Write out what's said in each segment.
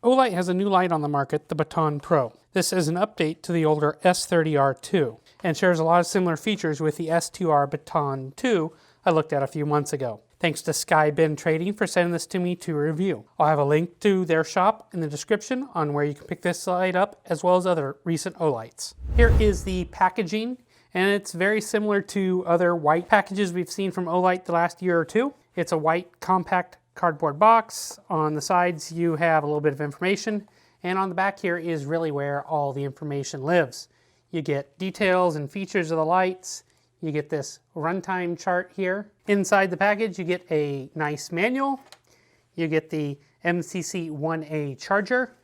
Olight has a new light on the market, the Baton Pro. This is an update to the older S30R2 and shares a lot of similar features with the S2R Baton 2 I looked at a few months ago. Thanks to SkyBin Trading for sending this to me to review. I'll have a link to their shop in the description on where you can pick this light up, as well as other recent Olights. Here is the packaging, and it's very similar to other white packages we've seen from Olight the last year or two. It's a white compact cardboard box. On the sides you have a little bit of information, and on the back here is really where all the information lives. You get details and features of the lights. You get this runtime chart here. Inside the package you get a nice manual. You get the MCC 1A charger.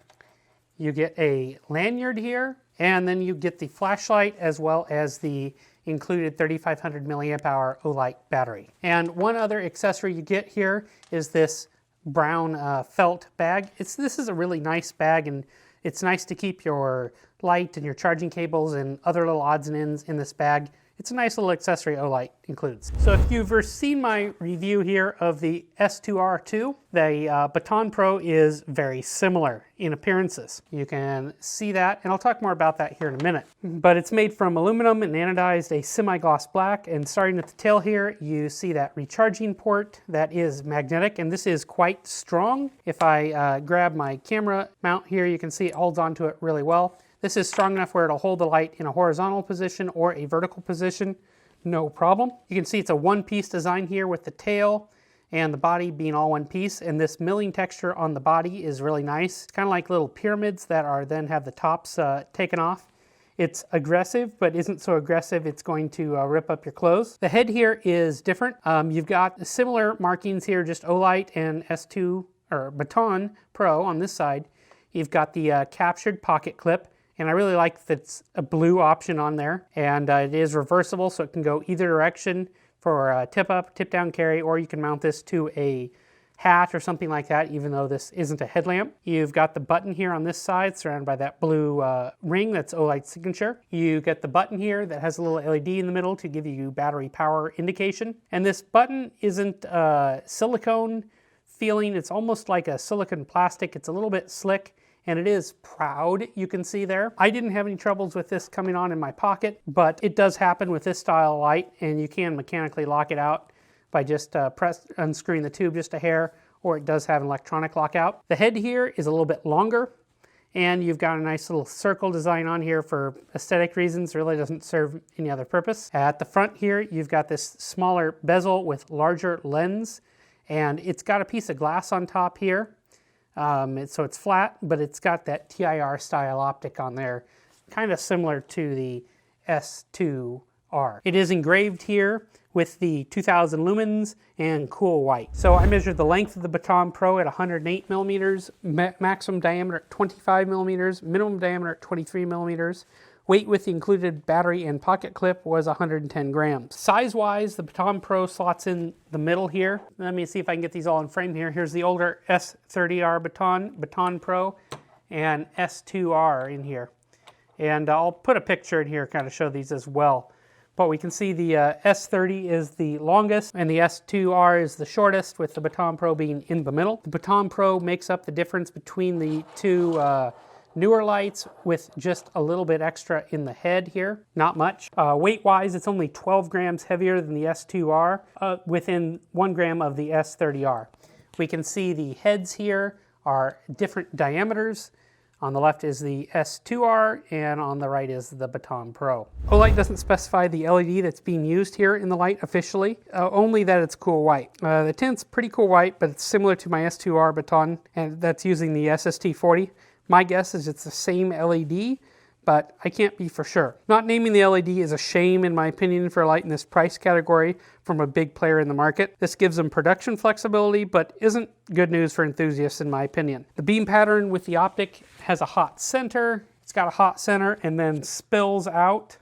You get a lanyard here, and then you get the flashlight as well as the included 3500 milliamp hour Olight battery. And one other accessory you get here is this brown felt bag. This is a really nice bag, and it's nice to keep your light and your charging cables and other little odds and ends in this bag. It's a nice little accessory Olight includes. So if you've seen my review here of the S2R2, the Baton Pro is very similar in appearances. You can see that, and I'll talk more about that here in a minute. But it's made from aluminum and anodized a semi-gloss black, and starting at the tail here, you see that recharging port that is magnetic, and this is quite strong. If I grab my camera mount here, you can see it holds onto it really well. This is strong enough where it'll hold the light in a horizontal position or a vertical position, no problem. You can see it's a one-piece design here with the tail and the body being all one piece, and this milling texture on the body is really nice. It's kind of like little pyramids that are then have the tops taken off. It's aggressive, but isn't so aggressive it's going to rip up your clothes. The head here is different. You've got similar markings here, just Olight and S2 or Baton Pro on this side. You've got the captured pocket clip. And I really like that it's a blue option on there, and it is reversible, so it can go either direction for a tip up, tip down carry, or you can mount this to a hat or something like that, even though this isn't a headlamp. You've got the button here on this side surrounded by that blue ring that's Olight's signature. You get the button here that has a little LED in the middle to give you battery power indication. And this button isn't silicone feeling, it's almost like a silicone plastic. It's a little bit slick, and it is proud, you can see there. I didn't have any troubles with this coming on in my pocket, but it does happen with this style of light, and you can mechanically lock it out by just unscrewing the tube just a hair, or it does have an electronic lockout. The head here is a little bit longer, and you've got a nice little circle design on here for aesthetic reasons. It really doesn't serve any other purpose. At the front here, you've got this smaller bezel with larger lens, and it's got a piece of glass on top here. So it's flat, but it's got that TIR style optic on there, kind of similar to the S2R. It is engraved here with the 2000 lumens and cool white. So I measured the length of the Baton Pro at 108 millimeters, maximum diameter at 25 millimeters, minimum diameter at 23 millimeters. Weight with the included battery and pocket clip was 110 grams. Size-wise, the Baton Pro slots in the middle here. Let me see if I can get these all in frame here. Here's the older S30R Baton Pro, and S2R in here. And I'll put a picture in here to kind of show these as well. But we can see the S30 is the longest, and the S2R is the shortest, with the Baton Pro being in the middle. The Baton Pro makes up the difference between the two newer lights, with just a little bit extra in the head here, not much. Weight-wise, it's only 12 grams heavier than the S2R, within 1 gram of the S30R. We can see the heads here are different diameters. On the left is the S2R, and on the right is the Baton Pro. Olight doesn't specify the LED that's being used here in the light officially, only that it's cool white. The tint's pretty cool white, but it's similar to my S2R Baton, and that's using the SST40. My guess is it's the same LED, but I can't be for sure. Not naming the LED is a shame, in my opinion, for a light in this price category from a big player in the market. This gives them production flexibility, but isn't good news for enthusiasts, in my opinion. The beam pattern with the optic has a hot center. It's got a hot center and then spills out.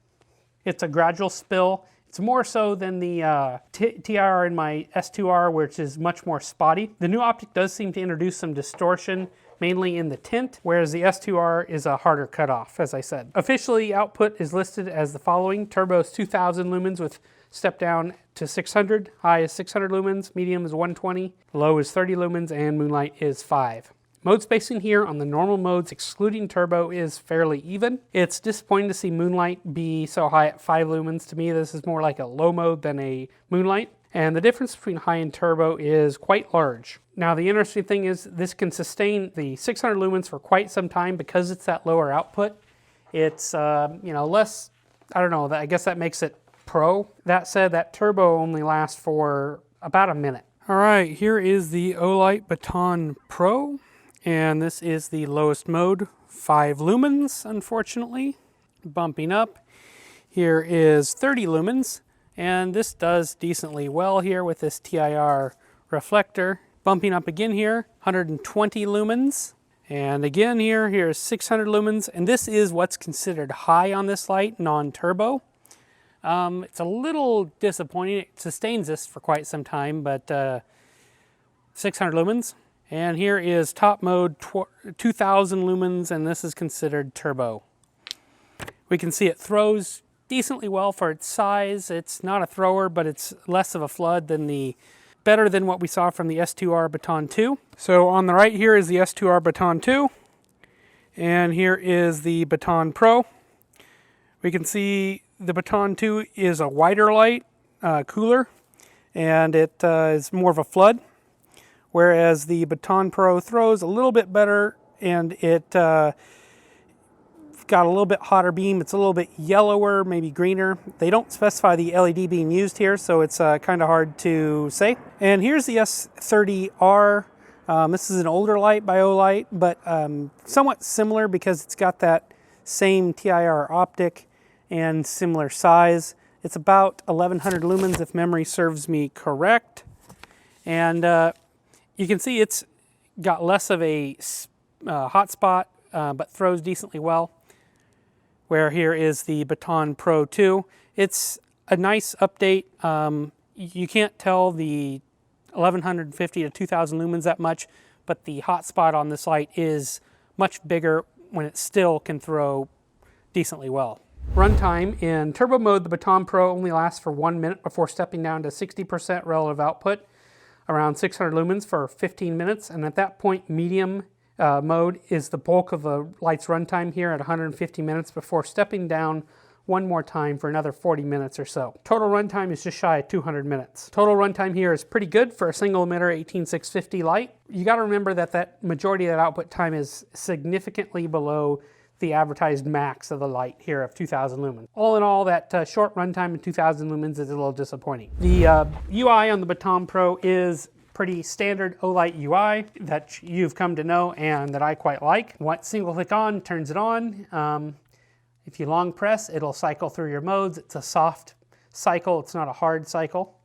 It's a gradual spill. It's more so than the TIR in my S2R, which is much more spotty. The new optic does seem to introduce some distortion, mainly in the tint, whereas the S2R is a harder cutoff, as I said. Officially, output is listed as the following. Turbo is 2000 lumens with step down to 600. High is 600 lumens, medium is 120, low is 30 lumens, and moonlight is 5. Mode spacing here on the normal modes, excluding turbo, is fairly even. It's disappointing to see Moonlight be so high at 5 lumens. To me, this is more like a low mode than a Moonlight. And the difference between high and turbo is quite large. Now, the interesting thing is this can sustain the 600 lumens for quite some time because it's that lower output. It's, you know, less, I don't know, I guess that makes it pro. That said, that turbo only lasts for about a minute. All right, here is the Olight Baton Pro. And this is the lowest mode, 5 lumens, unfortunately. Bumping up, here is 30 lumens, and this does decently well here with this TIR reflector. Bumping up again here, 120 lumens. And again here's 600 lumens, and this is what's considered high on this light, non-turbo. It's a little disappointing. It sustains this for quite some time, but 600 lumens. And here is top mode, 2000 lumens, and this is considered turbo. We can see it throws decently well for its size. It's not a thrower, but it's less of a flood than better than what we saw from the S2R Baton 2. So on the right here is the S2R Baton 2, and here is the Baton Pro. We can see the Baton 2 is a wider light, cooler, and it is more of a flood. Whereas the Baton Pro throws a little bit better, and it got a little bit hotter beam. It's a little bit yellower, maybe greener. They don't specify the LED being used here, so it's kind of hard to say. And here's the S30R. This is an older light by Olight, but somewhat similar because it's got that same TIR optic and similar size. It's about 1100 lumens if memory serves me correct. And you can see it's got less of a hot spot, but throws decently well. Where here is the Baton Pro 2. It's a nice update. You can't tell the 1150 to 2000 lumens that much, but the hot spot on this light is much bigger when it still can throw decently well. Runtime in turbo mode, the Baton Pro only lasts for 1 minute before stepping down to 60% relative output, around 600 lumens for 15 minutes, and at that point medium mode is the bulk of the light's runtime here at 150 minutes before stepping down one more time for another 40 minutes or so. Total runtime is just shy of 200 minutes. Total runtime here is pretty good for a single emitter 18650 light. You got to remember that majority of that output time is significantly below the advertised max of the light here of 2000 lumens. All in all, that short runtime of 2000 lumens is a little disappointing. The UI on the Baton Pro is pretty standard Olight UI that you've come to know and that I quite like. One single click on turns it on. If you long press, it'll cycle through your modes. It's a soft cycle, it's not a hard cycle.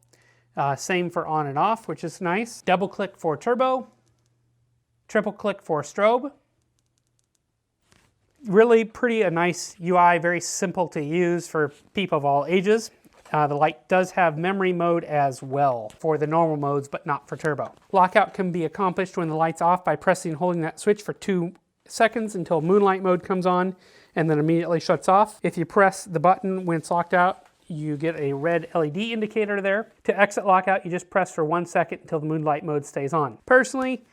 Same for on and off, which is nice. Double click for turbo, triple click for strobe. Really a nice UI, very simple to use for people of all ages. The light does have memory mode as well for the normal modes, but not for turbo. Lockout can be accomplished when the light's off by pressing and holding that switch for 2 seconds until Moonlight mode comes on and then immediately shuts off. If you press the button when it's locked out, you get a red LED indicator there. To exit lockout, you just press for 1 second until the Moonlight mode stays on. Personally,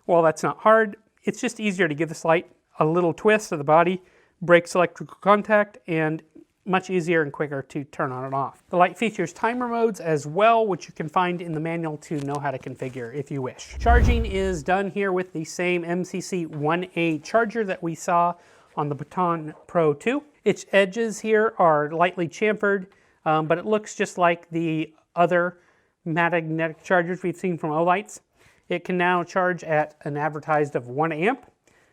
while that's not hard, it's just easier to give this light a little twist of the body, breaks electrical contact, and much easier and quicker to turn on and off. The light features timer modes as well, which you can find in the manual to know how to configure if you wish. Charging is done here with the same MCC 1A charger that we saw on the Baton Pro 2. Its edges here are lightly chamfered, but it looks just like the other magnetic chargers we've seen from Olights. It can now charge at an advertised of 1 amp.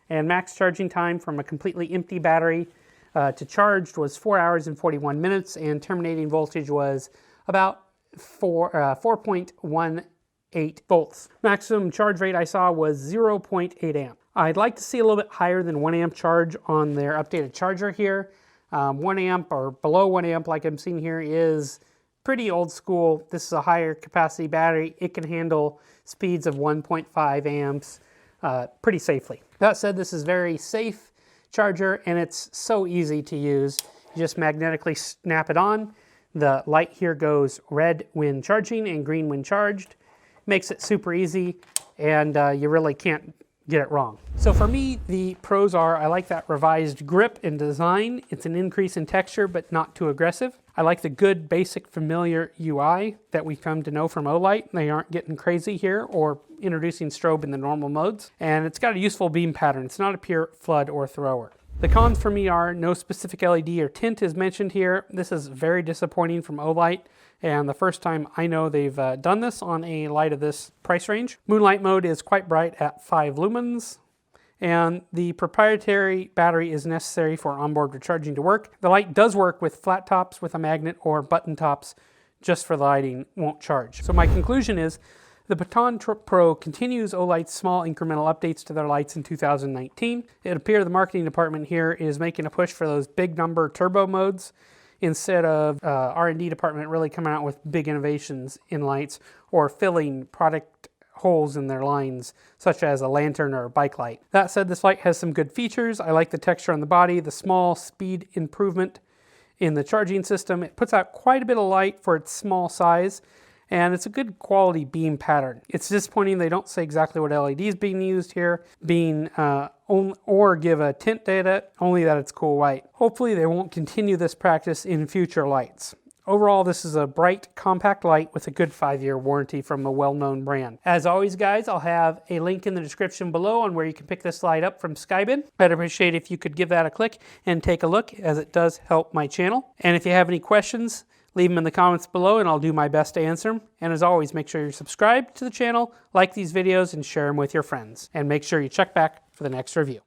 And max charging time from a completely empty battery to charged was 4 hours and 41 minutes, and terminating voltage was about 4.18 volts. Maximum charge rate I saw was 0.8 amp. I'd like to see a little bit higher than 1 amp charge on their updated charger here. 1 amp or below 1 amp like I'm seeing here is pretty old school. This is a higher capacity battery. It can handle speeds of 1.5 amps pretty safely. That said, this is very safe charger and it's so easy to use. You just magnetically snap it on. The light here goes red when charging and green when charged. Makes it super easy, and you really can't get it wrong. So for me, the pros are, I like that revised grip and design. It's an increase in texture, but not too aggressive. I like the good, basic, familiar UI that we've come to know from Olight. They aren't getting crazy here or introducing strobe in the normal modes. And it's got a useful beam pattern. It's not a pure flood or thrower. The cons for me are no specific LED or tint is mentioned here. This is very disappointing from Olight, and the first time I know they've done this on a light of this price range. Moonlight mode is quite bright at 5 lumens, and the proprietary battery is necessary for onboard recharging to work. The light does work with flat tops with a magnet or button tops, just for the lighting, won't charge. So my conclusion is, the Baton Pro continues Olight's small incremental updates to their lights in 2019. It appears the marketing department here is making a push for those big number turbo modes instead of R&D department really coming out with big innovations in lights or filling product holes in their lines, such as a lantern or a bike light. That said, this light has some good features. I like the texture on the body, the small speed improvement in the charging system. It puts out quite a bit of light for its small size, and it's a good quality beam pattern. It's disappointing they don't say exactly what LED is being used here, or give a tint data, only that it's cool white. Hopefully they won't continue this practice in future lights. Overall, this is a bright, compact light with a good 5-year warranty from a well-known brand. As always, guys, I'll have a link in the description below on where you can pick this light up from Skybin. I'd appreciate if you could give that a click and take a look, as it does help my channel. And if you have any questions, leave them in the comments below and I'll do my best to answer them. And as always, make sure you're subscribed to the channel, like these videos, and share them with your friends. And make sure you check back for the next review.